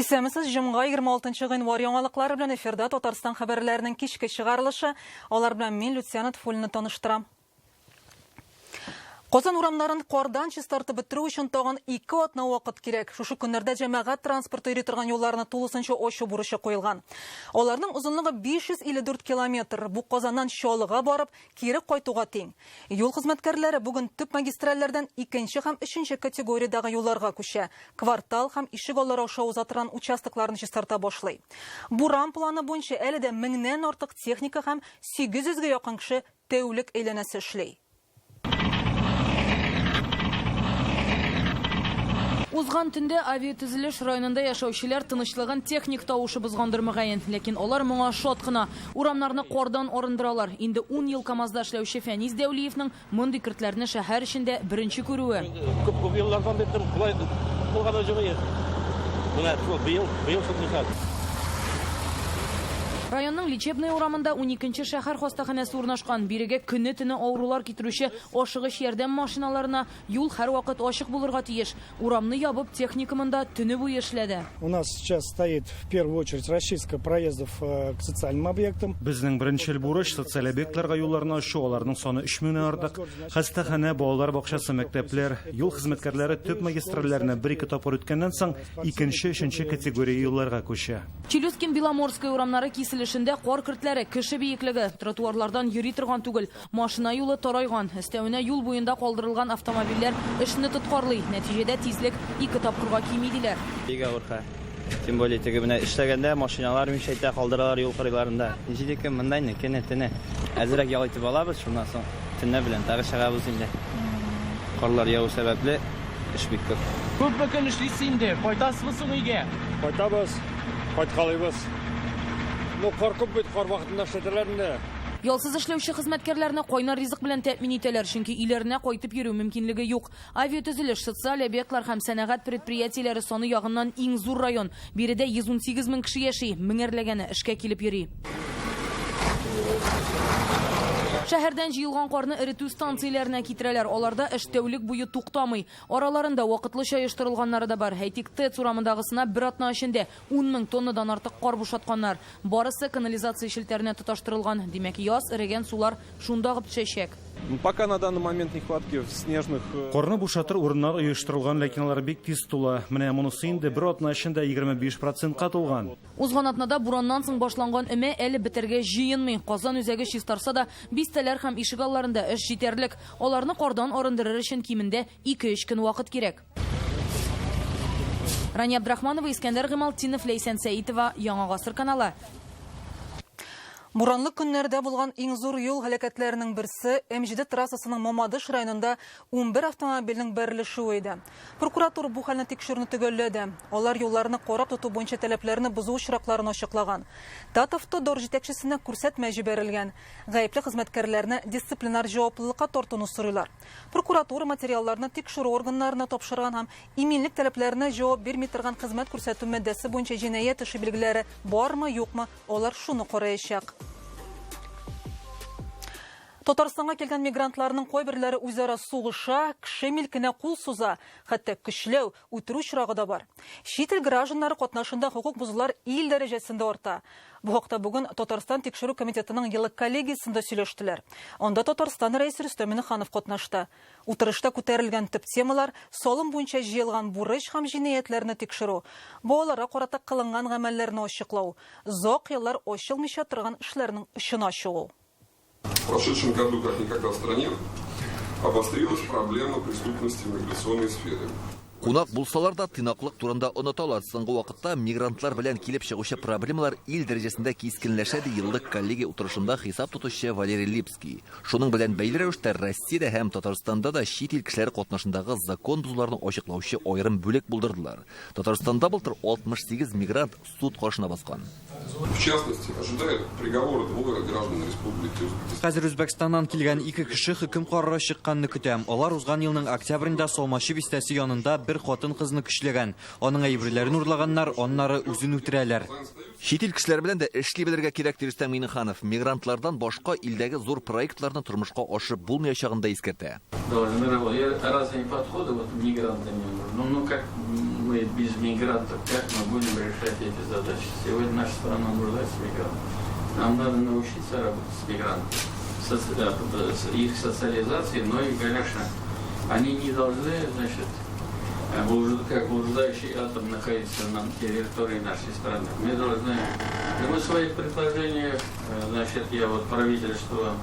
Исәмесез җомга 26 гыйнвар яңалыклары белән эфирда Татарстан хәбәрләренең кичке чыгарылышы. Алар белән мин Люциана Тфулина таныштырам. Казан урамнарын кардан чистартып бетерү өчен тагын 2 атна вакыт кирәк. Шушы көннәрдә җәмәгать транспорты йөри торган юлларны тулысынча ачу бурычы куелган. Аларның озынлыгы 554 километр. Бу Казаннан Чаллыга барып, кире кайтуга тең. Юл хезмәткәрләре бүген төп магистральләрдән 2 һәм 3 категориядәге юлларга күчә. Квартал һәм ишегаллар аша узатырган участокларны чистарта башлый. Бу рам планы буенча әле дә 1000нән артык техника һәм 800 га якын кеше тәүлек әйләнәсе эшләй. Узган төндә авиатөзелеш районында яшәүчеләр тынычлыгын техник тавышы бозгандыр мөгаен, ләкин алар моңа шат кына. Урамнарны кардан арындыралар. Инде 10 ел КамАЗда эшләүче Фәнис Дәүлиевнең мондый кертләрне шәһәр эчендә беренче күрүе. Күп еллардан бeri булай булган җыгы. Менә быел шундый. Районның лечебный урамында 12-нче шәһәр хастаханәсе урнашкан. Бирегә көне-төне авырулар китерүче ашыгыч ярдәм машиналарына юл һәрвакыт ачык булырга тиеш. Урамны ябып техникумында төне буе эшләде. У нас сейчас стоит в первую очередь расчистка проездов к социальным объектам. Безнең беренчел бурыч социаль объектларга юлларны ачу, аларның саны 3000 артык. Хастаханә, балалар бакчасы, мәктәпләр, юл хезмәткәрләре төп магистральләрне 1-2 тапкыр үткәннән соң 2-3 категория юлларга күчә. Челюскин-Беломорская урамнары киселешендә кар кертләре кеше биеклеге, тротуарлардан йөри торган түгел, машина юлы тарайган, өстәвенә юл буенда калдырылган автомобильләр эшне тоткарлый. Нәтиҗәдә тизлек 2 тапкырга кими диләр. Тем более теге менә эшләгәндә машиналар мишәйтә калдыралар юл кырыйларында. Ничек мондай кенә әзрәк ял итеп алабыз, шуннан соң төнне белән тагы чыгабыз инде. Карлар яву сәбәпле эш бик күп. Күпме көн эшлисез инде? Кайтасызмы соң өйгә? Кайтабыз, кайткалыйбыз. Ну коркып бит кар вакытында эшләтәләр инде. Ялсыз эшләүче хезмәткәрләрне кайнар ризык белән тәэмин итәләр, чөнки иләренә кайтып йөрү мөмкинлеге юк. Авиатөзелеш, социаль объектлар һәм сәнәгать предприятиеләре саны ягыннан иң зур район. Биредә 118 мең кеше яши, меңәрләгәне эшкә килеп йөри. Шәһәрдән җыелган карны эретү станцияләренә китерәләр. Аларда эш тәүлек буе туктамый. Араларында вакытлыча оештырылганнары да бар. Әйтик, ТЭЦ урамындагысына бер атна эчендә 10 мең тоннадан артык кар бушатканнар. Барысы канализация челтәренә тоташтырылган. Димәк, яз эрегән сулар шунда гып төшәчәк. Пока на данный момент нехватки снежных... Карны бушатыр урыннар оештырылган, ләкин алар бик тиз тула. Менә монысы инде бер атна эчендә 25%-ка тулган. Узган атнада бураннан соң башланган эме әле бетергә җыенмый. Казан үзәге чистарса да, бистәләр һәм ишегалларында эш җитәрлек. Аларны кардан арындырыр өчен кимендә 2-3 көн вакыт кирәк. Рания Абдрахманова, Искәндәр Гыймалтдинов, Ләйсән Сәитова, Яңа гасыр каналы. Буранлы көннәрдә булган иң зур юл һәлакәтләренең берсе М7 трассасының Мамадыш районында 11 автомобильнең бәрелешүе иде. Прокуратура бу хәлне тикшерүне төгәлләде. Алар юлларны карап тоту буенча таләпләрне бозу очракларын ачыклаган. Татавтодор җитәкчесенә күрсәтмә җибәрелгән. Гаепле хезмәткәрләрне дисциплинар җаваплылыкка тартуны сорыйлар. Прокуратура материалларны тикшерү органнарына тапшырган һәм иминлек таләпләренә җавап бирми торган хезмәт күрсәтү маддәсе буенча җинаять эше билгеләре бармы, юкмы, алар шуны караячак. Татарстанга килгән мигрантларның кайберләре үзара сугыша, кеше милкенә кул суза, хәтта көчләү, үтерү очрагы да бар. Чит ил гражданнары катнашында хукук бузулар ил дәрәҗәсендә арта. Бу хакта бүген Татарстан тикшерү комитетының еллык коллегиясендә сөйләштеләр. Анда Татарстан рәисе Рөстәм Миңнеханов катнашты. Утырышта күтәрелгән төп темалар салым буенча җыелган бурыч һәм җинаятләрне тикшерү, балаларга карата кылынган гамәлләрне ачыклау, зак еллар ачылмыйча торган эшләрнең очына чыгу. В прошедшем году, как никогда в стране, обострилась проблема преступности в миграционной сфере. Кунак булсалар да тыйнаклык турында оныталар. Соңгы вакытта мигрантлар белән килеп чыгучы проблемалар ил дәрәҗәсендә кискенләшә ди еллык коллегия утырышында хисап тотучы Валерий Липский. Шуның белән бәйле рәвештә Россиядә һәм Татарстанда да чит ил кешеләре катнашындагы закон бузуларны ачыклаучы аерым бүлек булдырдылар. Татарстанда былтыр 68 мигрант суд каршына баскан. В частности, ожидает приговора 2 граждан республики Узбекистан. Хәзер Үзбәкстаннан килгән 2 кеше хөкем карары чыкканны көтәм. Алар узган елның октябрендә Салмачы бистәсе янында бер хатын кызны көчләгән. Аның әйберләрен урлаганнар, аннары үзен үтерәләр. Чит ил кешеләре белән дә эшли белергә кирәк ди Рөстәм Миңнеханов. Мигрантлардан башка илдәге зур проектларны тормышка ашырып булмаячагын да искәртә. мы без мигрантов, как мы будем решать эти задачи? Сегодня наша страна нуждается в мигрантах. Нам надо научиться работать с мигрантами, с их социализацией, но и, конечно, они не должны, значит, как блуждающий атом находиться на территории нашей страны. Мы должны, мы в своих предложениях, значит, я вот правительство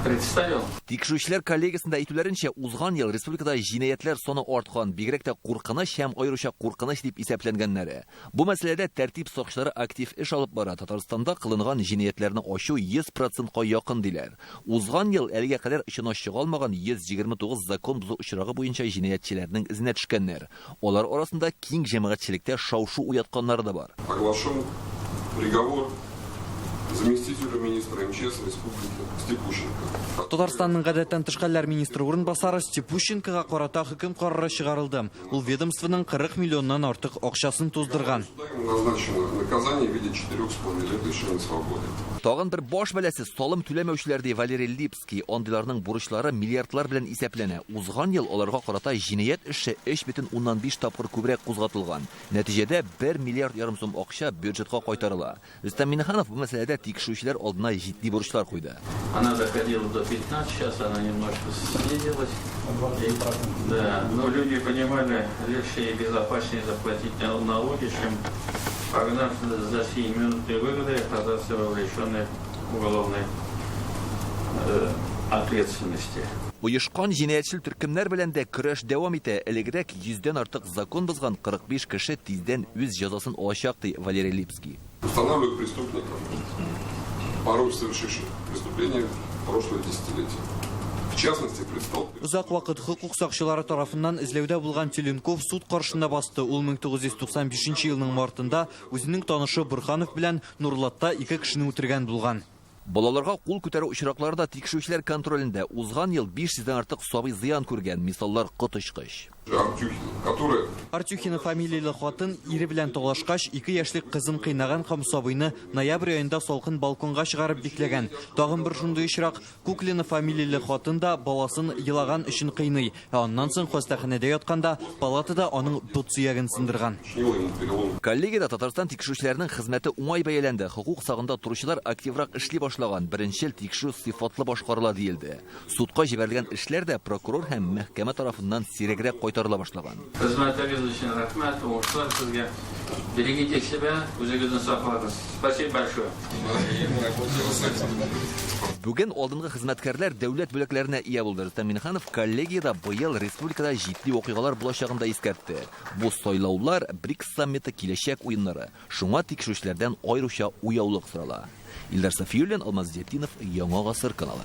представил. Тикшерүчеләр коллегиясендә әйтүләренчә, узган ел республикада җинаятьләр саны арткан, бигрәк тә куркыныч һәм аеруча куркыныч дип исәпләнгәннәре. Бу мәсьәләдә тәртип сакчылары актив эш алып бара. Татарстанда кылынган җинаятләрне ачу 100%ка якын диләр. Узган ел әлегә кадәр очына чыга алмаган 129 закон бузу очрагы буенча җинаятьчеләрнең изенә төшкәннәр. Алар арасында киң җәмәгатьчелектә шау-шу уятканнары да бар. Оглашен приговор заместителю министра МЧС Республики Степущенко. Татарстанның гадәттән тыш хәлләр министры урынбасары Степущенкога карата хөкем карары чыгарылды. Ул ведомствоның 40 миллионнан артык акчасын туздырган. Назначено наказание в виде 4,5 лет лишения свободы. Тагын бер баш бәләсе салым түләмәүчеләр ди Валерий Липский. Андыйларның бурычлары миллиардлар белән исәпләнә. Узган ел аларга карата җинаять эше 3,5 тапкыр күбрәк кузгатылган. Нәтиҗәдә 1,5 миллиард сум акча бюджетка кайтарыла. Рөстәм Миннеханов бу мәсьәләдә тикшерүчеләр алдына җитди бурычлар куйды. Она доходила до 15, сейчас она немножко снизилась. Да, но люди понимали, легче и безопаснее заплатить налоги, чем погнав за 7 минуты выгоды и оказаться вовлеченной в уголовной ответственности. Уешкан җинаятьчел төркемнәр белән дә көрәш дәвам итә. Элегрәк 100-дән артык закон бозган 45 кеше тиздән үз җәзасын алачак ди Валерий Липский. Устанавливают преступников, порой совершивших преступления в прошлое десятилетие. В частности, Узак вакыт хукук сакчылары тарафыннан эзләүдә булган Теленков суд каршында басты. Ул 1995 елның мартында үзенең танышы Бурханов белән Нурлатта 2 кешене үтергән булган. Балаларга кул күтәрү очраклары да тикшерүчеләр контролендә. Узган ел 500-дән артык сабый зыян күргән. Мисаллар котышкыч. Артюхина фамилияле хатын ире белән талашкач 2 яшьлек кызын кыйнаган һәм сабыйны ноябрь аенда салкын балконга чыгарып бикләгән. Тагын бер шундый очрак Куклина фамилияле хатын да баласын елаган өчен кыйный. Аннан соң хастаханәдә ятканда палатада аның бут сөяген сындырган. Коллегиядә Татарстан тикшерүчеләренең хезмәте уңай бәяләнде. Хукук сагында туручылар активрак эшли башлаган. Беренчел тикшерү сыйфатлы башкарыла диелде. Судка җибәрелгән эшләр дә прокурор һәм мәхкәмә тарафыннан сирәгрәк кайтарыла башлаган. Берегите себя, спасибо большое. Бүген алдынгы хезмәткәрләр дәүләт бүләкләренә ия булды. Рөстәм Миннеханов коллегиядә быел республикада җитди вакыйгалар булачагын да искәртте. Бу сайлаулар БРИКС саммиты киләчәк уеннары. Шуңа тикшерүчеләрдән аеруча уяулык сорала. Илдар Сафиуллин, Алмаз Зетдинов, Яңа гасыр каналы.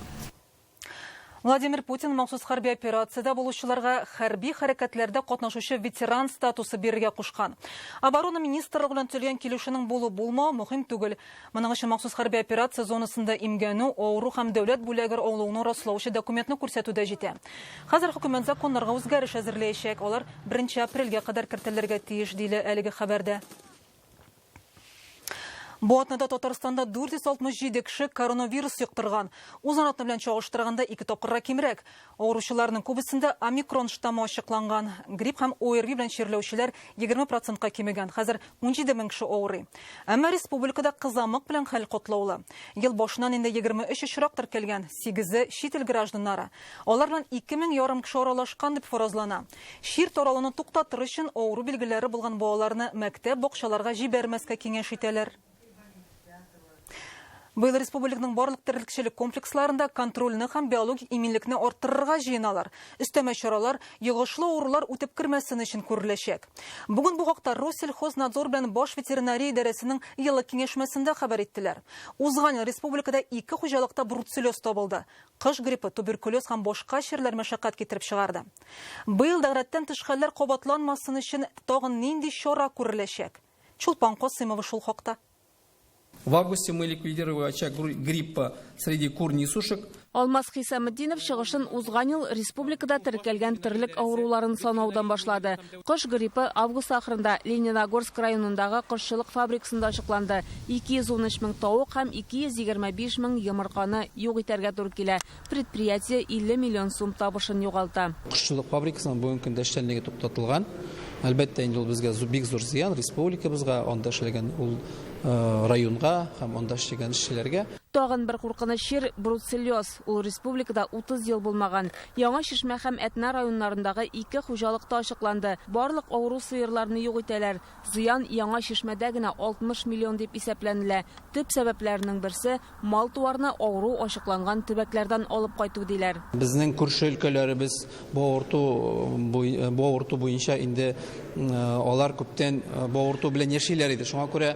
Владимир Путин махсус хәрби операцияда булучыларга хәрби хәрәкәтләрдә катнашучы ветеран статусы бирергә кушкан. Оборона министрлыгы белән төзелгән килешүнең булу-булмау мөһим түгел. Моның өчен махсус хәрби операция зонасында имгәнү, авыру һәм дәүләт бүләге алуны раслаучы документны күрсәтүдә җитә. Хәзер хөкүмәт законнарга үзгәреш әзерләячәк. Алар 1 апрельгә кадәр кертелергә тиеш диле әлеге хәбәрдә. Бу атнада Татарстанда 467 кеше коронавирус юктырган. Узган атна белән чагыштырганда 2 тапкырга кимрәк. Авыручыларның күбесендә омикрон штаммы ачыкланган. Грипп һәм ОРВИ белән чирләүчеләр 20%-ка кимегән. Хәзер 17 мең кеше авырый. Әмма республикада кызамык белән хәл катлаулы. Ел башыннан инде 23 очрак теркәлгән, 8-е чит ил гражданнары. Алар белән 2500 кеше аралашкан дип фаразлана. Шир таралуны туктатыр өчен авыру билгеләре булган балаларны мәктәп бакчаларга җибәрмәскә киңәш итәләр. Быел республиканың барлык терлекчелек комплексларында контрольны һәм биологик иминлекне арттырырга җыеналар. Өстәмә чаралар йогышлы авырулар үтеп кермәсен өчен күреләчәк. Бүген бу хакта Россельхознадзор белән баш ветеринария идарәсенең еллык киңәшмәсендә хәбәр иттеләр. Узган ел республикада 2 хуҗалыкта бруцеллез табылды. Кыш гриппы, туберкулез һәм башка чирләр мәшәкать китереп чыгарды. Быел да гадәттән тыш хәлләр кабатланмасын өчен тагын нинди чара күреләчәк? Чулпан Косымова шул хакта. В августе мы ликвидировали очаг гриппа среди кур несушек. Алмаз Хисаметдинов чыгышын узган ел республикада теркәлгән терлек авыруларын санаудан башлады. Кыш гриппы август ахырында Лениногорск районындагы кошчылык фабрикасында ачыкланды. 213 мең тавык һәм 225 мең йомырканы юк итәргә туры килә. Предприятие 50 миллион сум табышын югалта. Кошчылык фабрикасының бүгенге көндә эшчәнлеге туктатылган. Әлбәттә, инде ул безгә бик зур зыян республикабызга, анда эшләгән ул районга һәм анда эшләгән эшчеләргә. Тагын бер куркыныч чир бруцеллез. Ул республикада 30 ел булмаган. Яңа Шишмә һәм Әтнә районнарындагы 2 хуҗалыкта ачыкланды. Барлык авыру сыерларны юк итәләр. Зыян Яңа Шишмәдә генә 60 миллион дип исәпләнелә. Төп сәбәпләрнең берсе мал туарны авыру ачыкланган төбәкләрдән алып кайту диләр. Безнең күрше өлкәләребез бу авырту буенча инде алар күптән бу авырту белән яшиләр иде. Шуңа күрә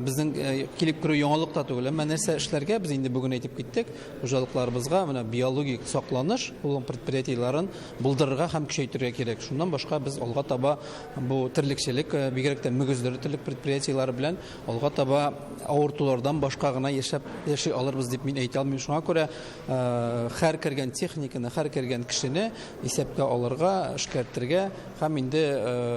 безнең килеп керү яңалык та түгел. Нәрсә эшләргә без инде бүген әйтеп киттек. Хуҗалыкларыбызга менә биологик сакланыш, ул предприятиеләрен булдырырга һәм көчәйтергә кирәк. Шуннан башка без алга таба бу терлекчелек, бигрәк тә мөгезләре терлек предприятиеләре белән алга таба авыртулардан башка гына яши алырбыз дип мин әйтә алмыйм. Шуңа күрә һәр кергән техниканы, һәр кергән кешене исәпкә алырга, эшкәртергә һәм инде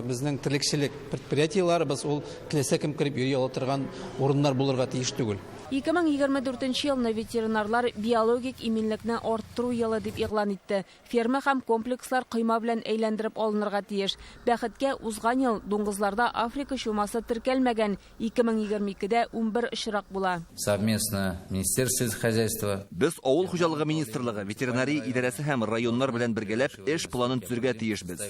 безнең терлекчелек предприятиеләребез ул киләсә кем кирип йөри ала торган урыннар булырга тиеш түгел. 2024 елны ветеринарлар биологик иминлекне арттыру елы дип игълан итте. Ферма һәм комплекслар койма белән әйләндереп алынырга тиеш. Бәхеткә узган ел дуңгызларда Африка чумасы теркәлмәгән. 2022дә 11 очрак була. Совместно Министерство хозяйства. Без авыл хуҗалыгы министрлыгы, ветеринария идарәсе һәм районнар белән бергәләп эш планын төзергә тиешбез.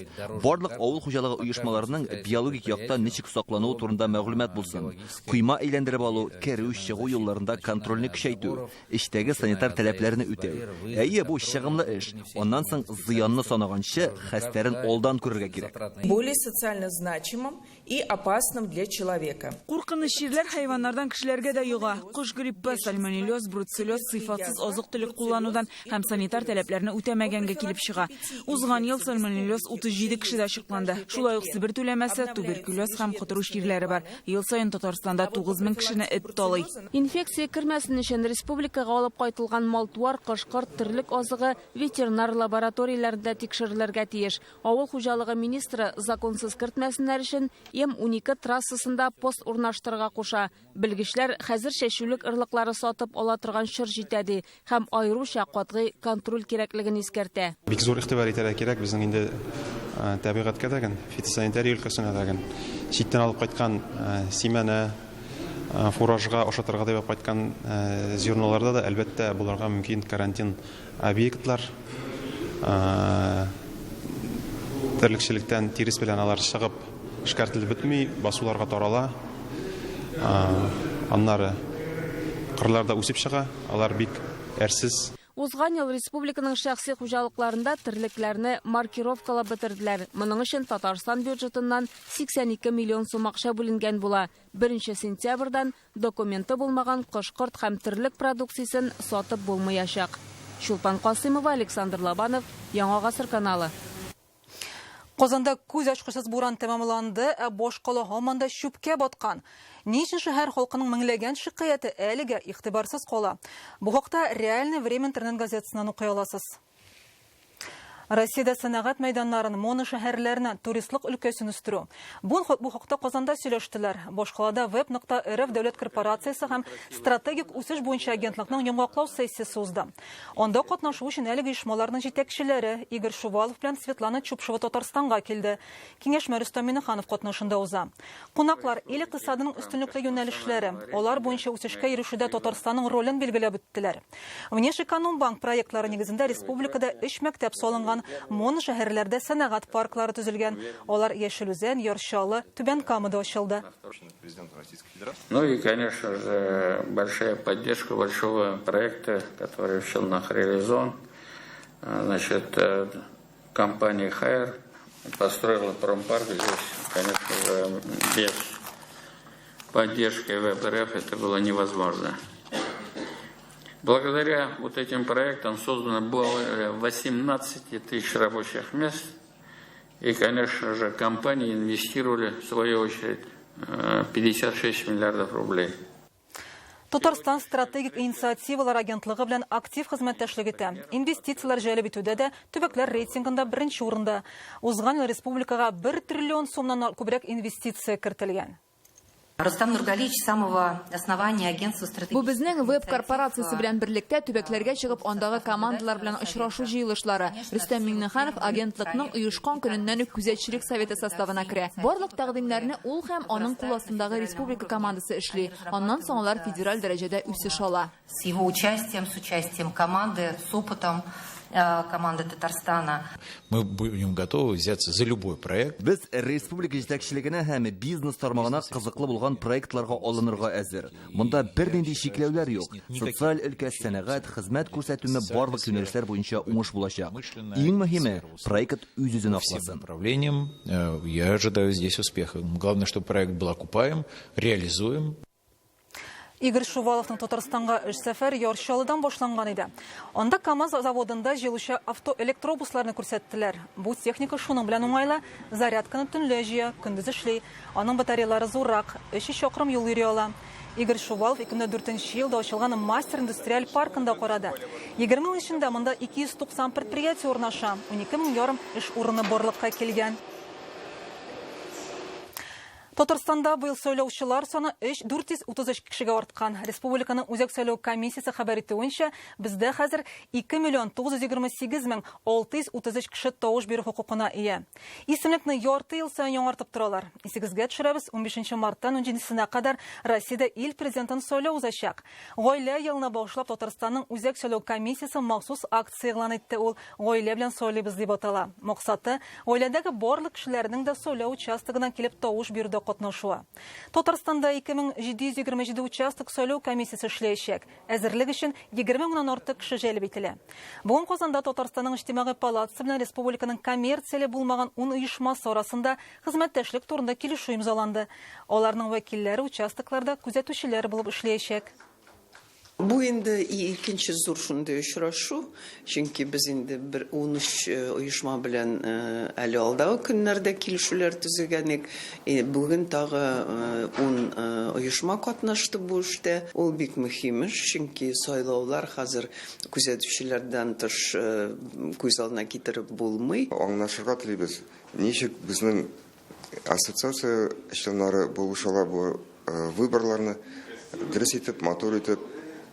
Барлык авыл хуҗалыгы оешмаларының биологик якта ничек саклануы турында мәгълүмат булсын. Койма әйләндереп алу, керү, чыгу юлларында контрольне көчәйтү, эштәге санитар таләпләрне үтәү. Әйе, бу чыгымлы эш. Аннан соң зыянны санаганчы хәстәрен алдан күрергә кирәк. Более социально значимым и опасным для человека. Куркыныч чирләр хайваннардан кешеләргә дә юга. Куш гриппы, сальмонеллез, бруцеллез сыйфатсыз азык-төлек кулланудан һәм санитар таләпләрне үтәмәгәнгә килеп чыга. Узган ел сальмонеллез 37 кешедә ачыкланды. Шулай ук Себер түләмәсе, туберкулез һәм котыру чирләре бар. Ел саен Татарстанда 9000 кешене эт талый. Инфекция кирмәсен өчен республикага алып кайтылган мал-туар, кашкарт, терлек азыгы ветеринар лабораторияләрендә тикшерелергә тиеш. Авыл хуҗалыгы министры законсыз кертмәсеннәр өчен М12 трассасында пост урнаштырырга куша. Белгечләр хәзер чәчүлек ырлыклары сатып ала торган чор җитәди һәм айрыуча катгый контроль кирәклеген искәртә. Бик зур игътибар итәргә кирәк безнең инде табигатькә дәгән, фитосанитария өлкәсенә дәгән читтән алып кайткан семяны фуражга ошатырга дип кайткан зерноларда да әлбәттә буларга мөмкин карантин объектлар. Терлекчелектән тирис белән алар чыгып эшкәртелеп бетми, басуларга тарала. Аннары кырларда үсеп чыга, алар бик әрсез. Узган ел республиканың шәхси хуҗалыкларында терлекләрне маркировкалап бетерделәр. Моның өчен Татарстан бюджетыннан 82 миллион сум акча бүленгән була. 1 сентябрьдән документы булмаган кашкарт һәм терлек продукциясын сатып булмаячак. Чулпан Касымова, Александр Лобанов, Яңа гасыр каналы. Казанда күз ачкычсыз буран тәмамланды, ә бош кала һаман да чүпкә баткан. Ни өчен шәһәр халкының меңләгән шикаяте әлегә игътибарсыз кала? Бу хакта Реальное время интернет газетасыннан укый аласыз. Россиядә сәнәгать мәйданнарын, моны шәһәрләрне, туристлык өлкәсен үстерү. Бу хакта Казанда сөйләштеләр. Башкалада web.rf дәүләт корпорациясе һәм стратегик үсеш буенча агентлыкның яңаклау сессиясе узды. Анда катнашу өчен әлеге оешмаларның җитәкчеләре Игорь Шувалов белән Светлана Чупшева Татарстанга килде. Киңәшмә Рөстәм Миннеханов катнашында уза. Кунаклар ил икътисадының өстенлекле юнәлешләре, алар буенча үсешкә ирешүдә Татарстанның ролен билгеләп үттеләр. Внешэкономбанк проектлары нигезендә республикада 3 мәктәп салынган. Моны шәһәрләрдә сәнәгать парклары төзелгән. Алар Яшелүзән, Ярчалы, Түбән Камада ачылды. Ну и, конечно же, большая поддержка большого проекта, который в Челнах реализован. Значит, компания Хайер построила промпарк. Здесь, конечно же, без поддержки ВПРФ это было невозможно. Благодаря вот этим проектам создано более 18 тысяч рабочих мест. И, конечно же, компании инвестировали, в свою очередь, 56 миллиардов рублей. Татарстан стратегик инициативалар агентлыгы белән актив хезмәттәшлек итә. Инвестициялар җәлеп итүдә дә төбәкләр рейтингында беренче урында. Узган ел республикага 1 триллион сумнан күбрәк инвестиция кертелгән. Рустам Нургалич с самого основания агентства стратегических... Бу безнең веб корпорациясе белән берлектә төбәкләргә чыгып, андагы командалар белән очрашу җыелышлары. Рөстәм Миңнеханов агентлыкның оешкан көненнән үк күзәтчелек советы составына керә. Барлык тәкъдимнәрне ул һәм аның кул астындагы республика командасы эшли. Аннан соң алар федераль дәрәҗәдә үсеш ала. С его участием, с участием команды, с опытом команды Татарстана. Мы будем готовы взяться за любой проект. Без республика җитәкчелегенә һәм бизнес тармагына кызыклы булган проектларга алынырга әзер. Монда бернинди шикләүләр юк. Социаль өлкә, сәнәгать, хезмәт күрсәтүне барлык юнәлешләр буенча уңыш булачак. Иң мөһиме, проект үз-үзен акласын. Направлением я ожидаю здесь успеха. Главное, чтобы проект был окупаем, реализуем. Игорь Шуваловның Татарстанга эш сәфәре Яршалыдан башланган иде. Анда КАМАЗ заводында җыелучы автоэлектробусларны күрсәттеләр. Бу техника шуның белән уңайлы, зарядканы төнлә җыя, көндез эшли. Аның батареялары зуррак, 3 чакрым юл йөри ала. Игорь Шувалов 2004 елда ачылган Мастер индустриаль паркында карады. 20 ел эчендә монда 290 предприятие урнаша, 12 мең ярым эш урыны барлыкка килгән. Татарстанда быел сөйләүчеләр саны 433 кешегә арткан. Республиканың үзәк сөйләү комиссиясе хәбәр итүенчә, бездә хәзер 2,928,633 кеше тавыш бирү хокукына ия. Исемлекне ярты ел саен яңартып торалар. Исегезгә төшерәбез, 15 марттан 17-сенә кадәр Россиядә ил президентын сөйләү узачак. Гаилә елына башлап Татарстанның үзәк сөйләү комиссиясе махсус акция игълан итте. Ул гаилә белән сөйләбез дип атала. Максаты гаиләдәге барлык кешеләрнең дә сөйләү участогына килеп тавыш бирүдә катнашуы. Татарстанда 2727 участок сөйләү комиссиясе эшләячәк. Әзерлек өчен 20 меңнән артык кеше җәлеп ителә. Бүген Казанда Татарстанның иҗтимагый палатасы белән республиканың коммерцияле булмаган 10 оешмасы арасында хезмәттәшлек турында килешү имзаланды. Аларның вәкилләре участокларда күзәтүчеләр булып эшләячәк. Бу инде икенче зур шундый очрашу, чөнки без инде 13 оешма белән әле алдагы көннәрдә килешүләр төзегәнек. Бүген тагы 10 оешма катнашты бу эштә. Ул бик мөһим эш, чөнки сайлаулар хәзер күзәтүчеләрдән тыш күз алдына китереп булмый. Аңлашырга телибез. Ничек безнең ассоциация эшчәннәре булышалар бу выборларны дөрес итеп, матур итеп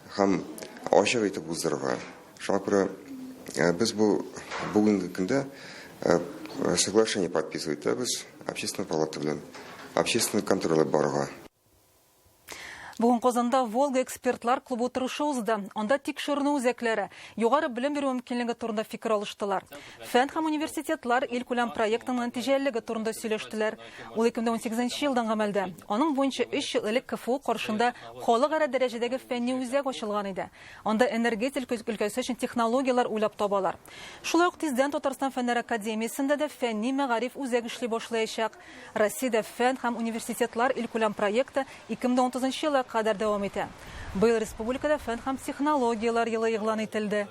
һәм ачык итеп уздырырга. Шуңа күрә без бүгенге көндә соглашение подписывать итәбез общественный палата белән, общественный контроль барырга. Бүген Казанда Волга экспертлар клубы утырышы узды. Анда тикшерү үзәкләре, югары белем бирү мөмкинлеге турында фикер алыштылар. Фән һәм университетлар илкүләм проектының нәтиҗәлелеге турында сөйләштеләр. Ул 2018 елдан гамәлдә. Аның буенча 3 ел элек КФУ каршында халыкара дәрәҗәдәге фәнни үзәк ачылган иде. Анда энергетик өлкәсе өчен технологиялар уйлап табалар. Шулай ук тиздән Татарстан фәннәр академиясендә дә фәнни мәгариф үзәк эшли башлаячак. Россиядә фән һәм университетлар илкүләм проекты 2030 елга кадәр дәвам итә. Быел республикада фән һәм технологиялар елы игълан ителде.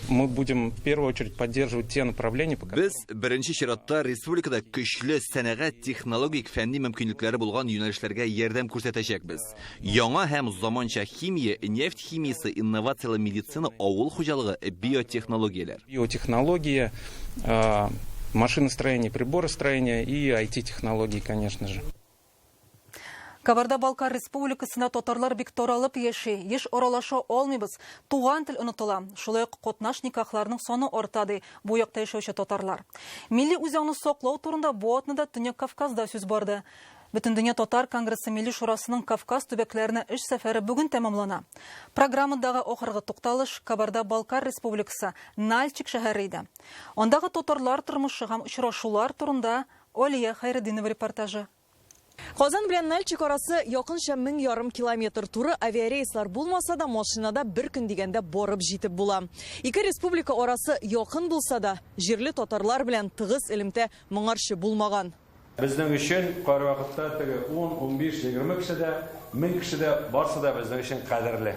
Мы будем в первую очередь поддерживать те направления, Без беренче чиратта республикада көчле сәнәгать технологик фәнни мөмкинлекләре булган юнәлешләргә ярдәм күрсәтәчәкбез. Яңа һәм заманча химия, нефть химиясе, инновациялы медицина, авыл хуҗалыгы, биотехнологияләр. Биотехнология, машиностроение, приборостроение и IT-технологии, конечно же. Кабарда-Балкар республикасында татарлар бик таралып яши, еш аралаша алмыйбыз, туган тел онытыла. Шулай ук катнаш никахларның саны артады, бу якта яшәүче татарлар. Милли үзаңны саклау турында бу атнада Төньяк Кавказда сүз барды. Бөтендөнья татар конгрессы Милли шурасының Кавказ төбәкләренә эш сәфәре бүген тәмамлана. Программадагы ахыргы тукталыш Кабарда-Балкар республикасы Нальчик шәһәре иде. Андагы татарлар тормышы һәм очрашулар турында Олия Хайретдинова репортажы. Казан белән Нальчик арасы якынча 1,5 километр туры авиарейслар булмаса да машинада бер көн дигәндә барып җитеп була. Ике республика арасы якын булса да, җирле татарлар белән тыгыз элемтә моңарчы булмаган. Безнең өчен карвакытта 10-15-20 кешедә, 1000 кешедә барса да безнең өчен кадерле.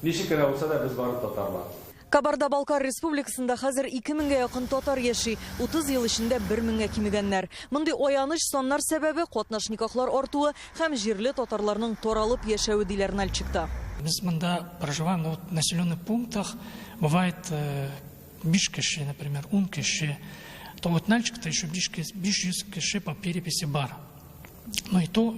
Ничек кенә булса да без барып татарлар. Кабарда-Балкар республикасында хәзер 2000-гә якын татар яши, 30 ел эчендә 1000-гә кимегәннәр. Мондый аяныч саннар сәбәбе катнаш никахлар артуы һәм җирле татарларның таралып яшәүе диләр Нальчикта. Biz мында проживаем в населенных пунктах, бывает 5 кеше, например, 10 кеше. То вот Нальчикта еще 500 кеше по переписи бар. но и то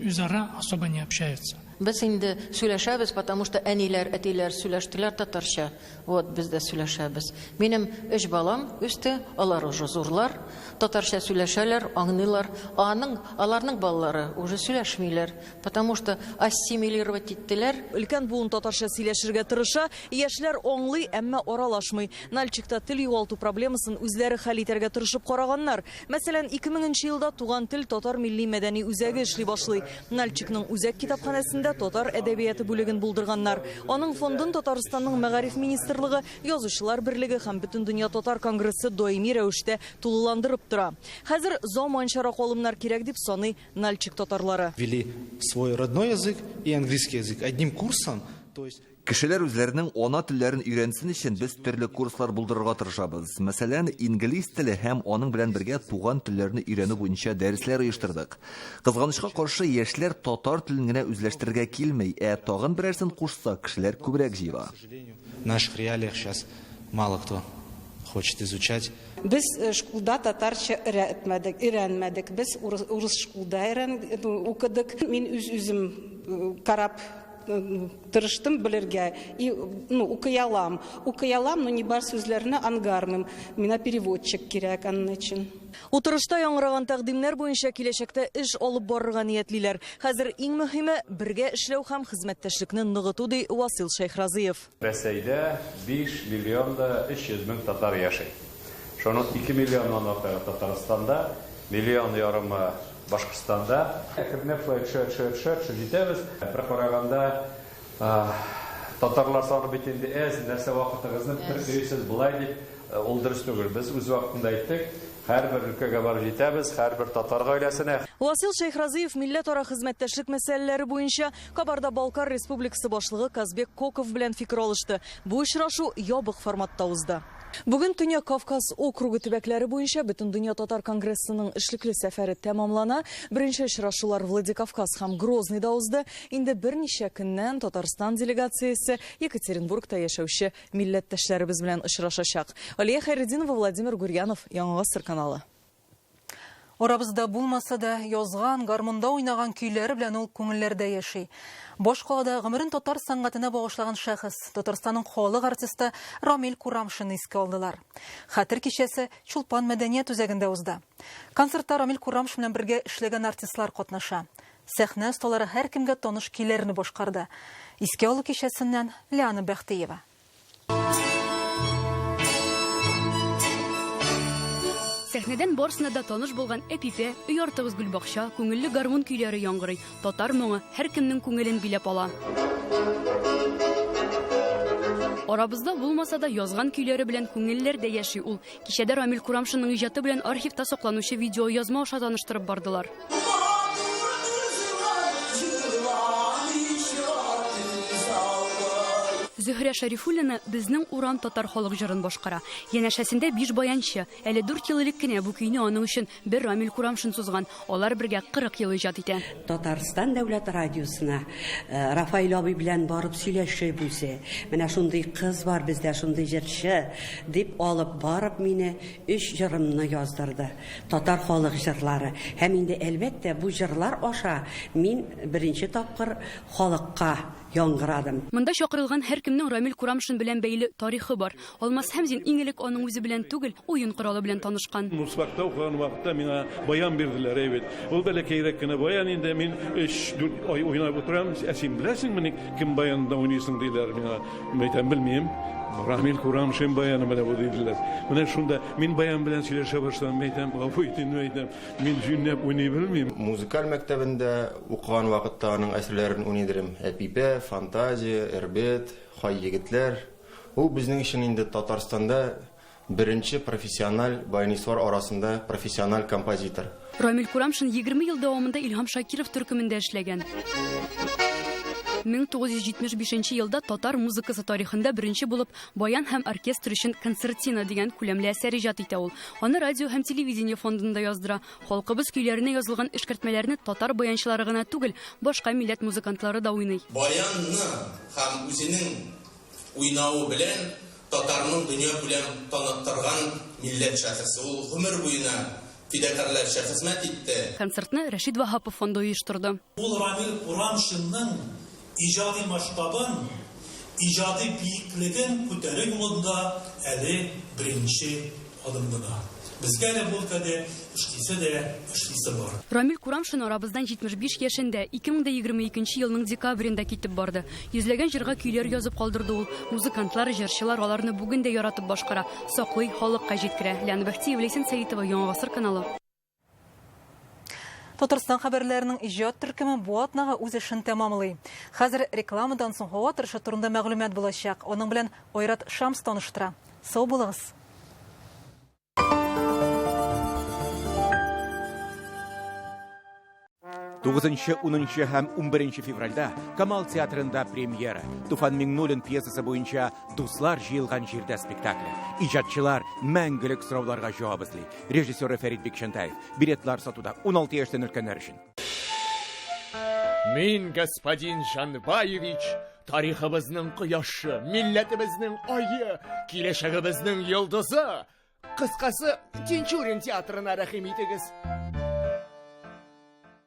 өзара особо не общаются. Без инде сөйләшәбез, потому что әниләр, әтиләр сөйләштеләр татарча. Вот без дә сөйләшәбез. Минем 3 балам үсте, алар уже зурлар, татарча сөйләшәләр, аңлыйлар. Аларның балалары уже сөйләшмиләр, потому что ассимилировать иттеләр. Өлкән буын татарча сөйләшергә тырыша, яшьләр аңлый, әмма аралашмый. Нальчикта тел югалту проблемасын үзләре хәл итәргә тырышып караганнар. Мәсәлән, 2000 елда туган тел татар милли мәдәни үзәге эшли башлый. Нальчикның үзәк китапханәсендә татар әдәбияты бүлеген булдырганнар. Аның фондын Татарстанның Мәгариф министрлыгы, Язучылар берлеге һәм Бөтен дөнья татар конгрессы даими рәвештә тулыландырып тора. Хәзер заманчарак алымнар кирәк дип саный Нальчик татарлары. Ввели свой родной язык и английский язык одним курсом, то есть Кешеләр үзләренең ана телләрен өйрәнсен өчен без төрле курслар булдырырга тырышабыз. Мәсәлән, инглиз теле һәм аның белән бергә туган телләрне өйрәнү буенча дәресләр оештырдык. Кызганычка каршы, яшьләр татар телен генә үзләштерергә килмәй, тагын берәрсен кушса, кешеләр күбрәк җыела. В наших реалиях сейчас мало кто хочет изучать. Без школда татарча өйрәнмәдек. Без урыс школда укыдык. Мин үзем карап тырыштым белергә и укый алам, но не бар сүзләрне аңгармыйм. Миңа переводчик кирәк аның өчен. Утырышта яңгыраган тәкъдимнәр буенча киләчәктә эш алып барырга ниятлиләр. Хәзер иң мөһиме бергә эшләү һәм хезмәттәшлекне ныгыту ди Васил Шәйхразыев. Рәсәйдә 5 миллионда 300 мең татар яши. Шуның 2 миллионнан артыгы Татарстанда, 1,5 миллион Башкортстанда. Әкренләп шәrt җитәбез. Бер караганда татарлар саны бит инде нәрсә вакытыгызны бетерсез булай дип ул дөрес түгел. Без үз вакытында әйттек. Һәрбер өлкәгә барып җитәбез, һәрбер татар гаиләсенә. Васил Шәйхразыев милләтара хезмәттәшлек мәсьәләләре буенча Кабарда-Балкар Республикасы башлыгы Казбек Коков белән фикер алышты. Бу очрашу ябык форматта узды. Бүген Төньяк Кавказ округы төбәкләре буенча Бөтен дөнья татар конгрессының эшлекле сәфәре тәмамлана. Беренче очрашулар Владикавказ һәм Грозныйда узды. Инде берничә көннән Татарстан делегациясе Екатеринбургта яшәүче милләттәшләребез белән очрашачак. Алия Хайретдинова, Владимир Гурьянов, Яңа Гасыр каналы. Орабызда булмаса да, язган, гармунда уйнаган көйләре белән ул күңелләрдә яши. Башкалада гомерен татар сәнгатенә багышланган шәхес, Татарстанның халык артисты Рамил Курамшин искә алдылар. Хәтер кичәсе Чулпан мәдәният үзәгендә узды. Концертта Рамил Курамшин белән бергә эшләгән артистлар катнаша. Сәхнә осталары һәркемгә таныш көйләрне башкарды. Искә алу кичәсеннән Лиана Бәхтиева. Сәхнәдән барсына да таныш булган Әпипә, өй артыгыз Гөлбакча, күңелле гармун көйләре яңгырый. Татар моңы һәркемнең күңелен биләп ала. Арабызда булмаса да язган көйләре белән күңелләрдә яши ул. Кичәдә Рамил Курамшинның иҗаты белән архивта сакланучы видео язма аша таныштырып бардылар. Зөһрә Шәрифуллина безнең урам татар халык җырын башкара. Янәшәсендә 5 баянчы, әле 4 ел элек кенә бу көйне аның өчен бер Рамил Курамшин сузган. Алар бергә 40 ел иҗат итә. Татарстан дәүләт радиосына Рафаил абый белән барып сөйләшеп үзе. Менә шундый кыз бар бездә, шундый җырчы дип алып барып мине 3 җырымны яздырды. Татар халык җырлары. Һәм инде әлбәттә бу җырлар аша мин беренче тапкыр халыкка яңгырадым. Монда чакырылган һәркемнең Рамил Курамшин белән бәйле тарихы бар. Алмаз Хәмзин иң элек аның үзе белән түгел, уен коралы белән танышкан. Мусбакта укыган вакытта миңа баян бирделәр, әйбет. Ул бәләкәйрәк кенә баян, инде мин 3-4 ай уйнап утырам. Син беләсеңме, кем баянда уйныйсың диләр миңа. Мәйтәм белмим. Рамил Курамшин баяны белән бу диделәр. Менә шунда мин баян белән сөйләшә башладым. Мәйтәм, гафу итин, мәйтәм. Мин җүнәп уйный белмим. Музыкаль мәктәбендә укыган вакытта аның әсәрләрен уйныйдым. Әпипә, Фантазия, Эрбет, Хай егетләр. Ул безнең өчен инде Татарстанда беренче профессиональ баянистлар арасында профессиональ композитор. Рамил Курамшин 20 ел дәвамында Илһам Шакиров төркемендә эшләгән. 1975 елда татар музыкасы тарихында беренче булып баян һәм оркестр өчен концертина дигән күләмле әсәр иҗат итә ул. Аны радио һәм телевидение фондында яздыра. Халкыбыз көйләренә язылган эшкәртмәләрне татар баянчылары гына түгел, башка милләт музыкантлары да уйный. Баянны һәм үзенең уйнавы белән татарның дөнья күләм таныттырган милләт шәхесе. Ул гомер буена fidakarlarcha hizmet etti. Konsertni Rashid Vahapov fondi uyushtirdi. Bu Ramil Kuramşın'ın icadi maştabın, icadi büyüklüğün küteri yolunda eli birinci adımdılar. Bizga da bo'lkada ishlisi bor. Ramil Kuramshin orabizdan 75 yaşında 2022 yılning dekabrında ketib bordi. Yüzlagan jirga kuylar yozib qoldirdi u. Muzikantlar, jirchilar ularni bugun da yaratib boshqara, soqliy xalqqa yetkira. Lanbahti Evleysin Sayitova, Yangi Asr kanalı. Татарстан хәбәрләренең иҗат төркеме бу атнага үз эшен тәмамлый. Хәзер рекламадан соң һава торышы турында мәгълүмат булачак. Аның белән Айрат Шамс таныштыра. Сау булыгыз. 9-10 һәм 11 февральдә Камал театрында премьера. Туфан Миңнуллин пьесасы буенча «Дуслар җыелган җирдә» спектакле. Иҗатчылар мәңгелек сорауларга җавап эзли. Режиссер Фәрит Бикшентаев. Билетлар сатуда 16 яшьтән өлкәннәр өчен. Мин, господин Жанбаевич, тарихыбызның кояшы, милләтебезнең айы, киләчәгебезнең йолдызы. Кыскасы, Тинчурин театрына рәхим итегез.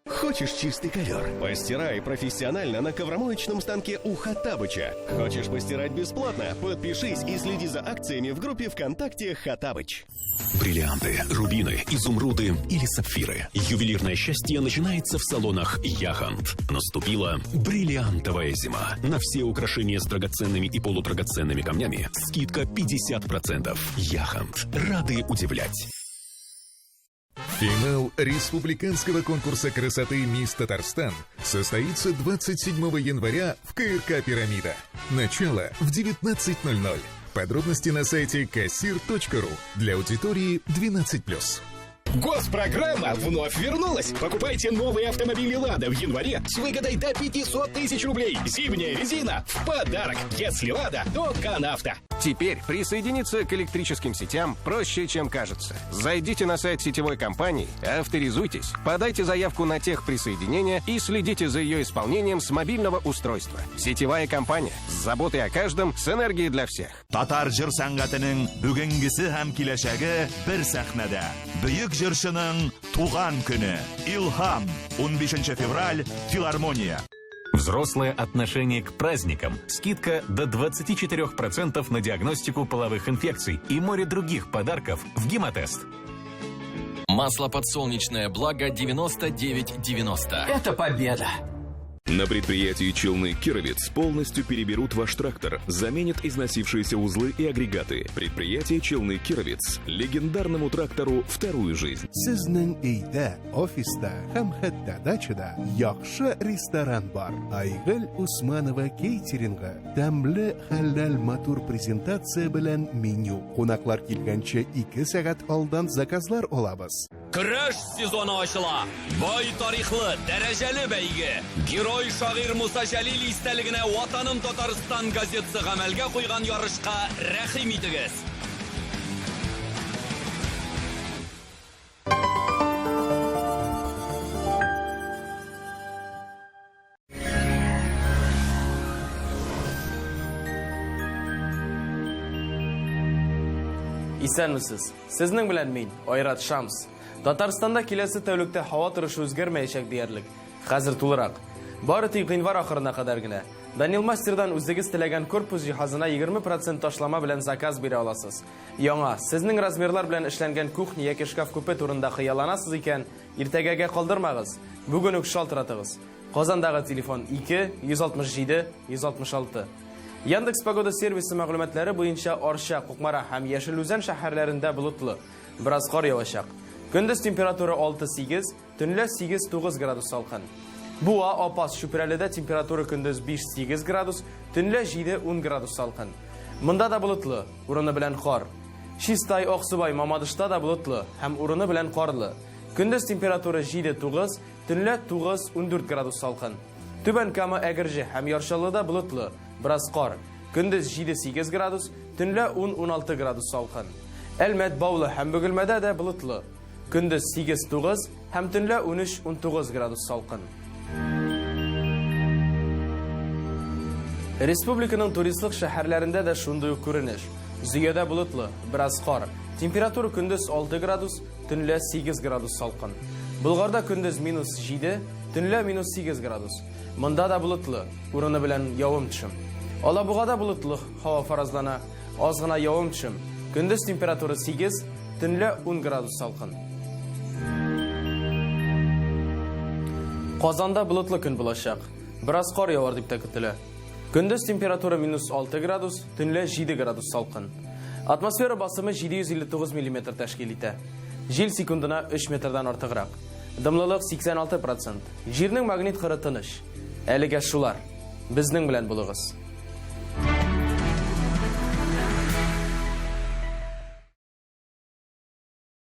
Хочешь чистый ковер? Постирай профессионально на ковромоечном станке у Хаттабыча. Хочешь постирать бесплатно? Подпишись и следи за акциями в группе ВКонтакте Хаттабыч. Бриллианты, рубины, изумруды или сапфиры. Ювелирное счастье начинается в салонах Яхант. Наступила бриллиантовая зима. На все украшения с драгоценными и полудрагоценными камнями скидка 50%. Яхант. Рады удивлять. Финал республиканского конкурса красоты «Мисс Татарстан» состоится 27 января в КРК «Пирамида». Начало в 19:00. Подробности на сайте kassir.ru для аудитории 12+. Госпрограмма вновь вернулась. Покупайте новые автомобили «Лада» в январе с выгодой до 500 тысяч рублей. Зимняя резина в подарок. Если «Лада», то «Канавто». Теперь присоединиться к электрическим сетям проще, чем кажется. Зайдите на сайт сетевой компании, авторизуйтесь, подайте заявку на техприсоединение и следите за ее исполнением с мобильного устройства. Сетевая компания с заботой о каждом, с энергией для всех. Татар җыр сәнгатенең бүгенгесе һәм киләчәге бер сәхнәдә. Бөек җырчының туган көне. Илһам. 15 февраль. Филармония. Взрослое отношение к праздникам. Скидка до 24% на диагностику половых инфекций и море других подарков в Гемотест. Масло подсолнечное «Благо» 99,90. Это победа! На предприятии «Челны Кировец» полностью переберут ваш трактор, заменят износившиеся узлы и агрегаты. Предприятие «Челны Кировец» легендарному трактору вторую жизнь. Сезнең өйдә, офиста һәм хәтта дачада яхшы ресторан бар. Айгөл Усманова кейтеринга тәмле хәләл матур презентация белән меню. Кунаклар килгәнчә 2 сәгать алдан заказлар алабыз. Көрәш сезоны ачыла. Бай тарихлы, дәрәҗәле бәйге. Герой шагыйрь Муса Җәлил истәлегенә Ватаным Татарстан газетасы гамәлгә куйган ярышка рәхим итегез. Исәнмесез. Сезнең белән мин, Айрат Шамс. Татарстанда киләсе тәүлектә һава торышы үзгәрмәячәк диярлек. Хәзер тулырак. Бары тик гыйнвар ахырына кадәр генә. Данил Мастердан үзегез теләгән корпус җиһазына 20% ташлама белән заказ бирә аласыз. Яңа, сезнең размерлар белән эшләнгән кухня яки шкаф күпе турында хыялланасыз икән, иртәгәгә калдырмагыз. Бүген үк шалтыратыгыз. Казандагы телефон 2-167-166. Яндекс Погода сервисы мәгълүматлары буенча Арча, Кукмара һәм Яшелүзән шәһәрләрендә болытлы. Бераз кар явачак. Көндез температура 6-8, төнлә 8-9 градус салкын. Буа, Апас, Шүпрәледә температура көндез 5-8 градус, төнлә 7-10 градус салкын. Монда да болытлы, урыны белән кар. Чистай, Аксубай, Мамадышта да болытлы һәм урыны белән карлы. Көндез температура 7-9, төнлә 9-14 градус салкын. Түбән Кама, Әгерҗе һәм Яршаллыда болытлы, бераз кар. Көндез 7-8 градус, төнлә 10-16 градус салкын. Әлмәт, Баулы һәм Бөгелмәдә дә болытлы. Көндез 8-9 һәм төнлә 13-19 градус салкын. Республиканың туристлык шәһәрләрендә дә шундый күренеш. Зүйәдә болытлы, біраз қар. Температура күндіз 6 градус, түнлі 8 градус салқын. Бұлғарда күндіз -7, түнлі -8 градус. Мұнда да болытлы, урыны білән яуым түшім. Алабуғада болытлы, хава фаразлана, азғына яуым түшім. Күндіз температура 8, түнлі 10 градус салқын. Қазанда болытлы күн болашақ. Біраз қар яуар деп күтілі. Күндіз температура -6 градус, түнлі 7 градус салқын. Атмосфера басымы 759 мм тәшкил итә. Жел секундына 3 метрдан артығырақ. Дымлылық 86%. Жернің магнит қыры тыныш. Әліге шулар. Біздің білән болығыз.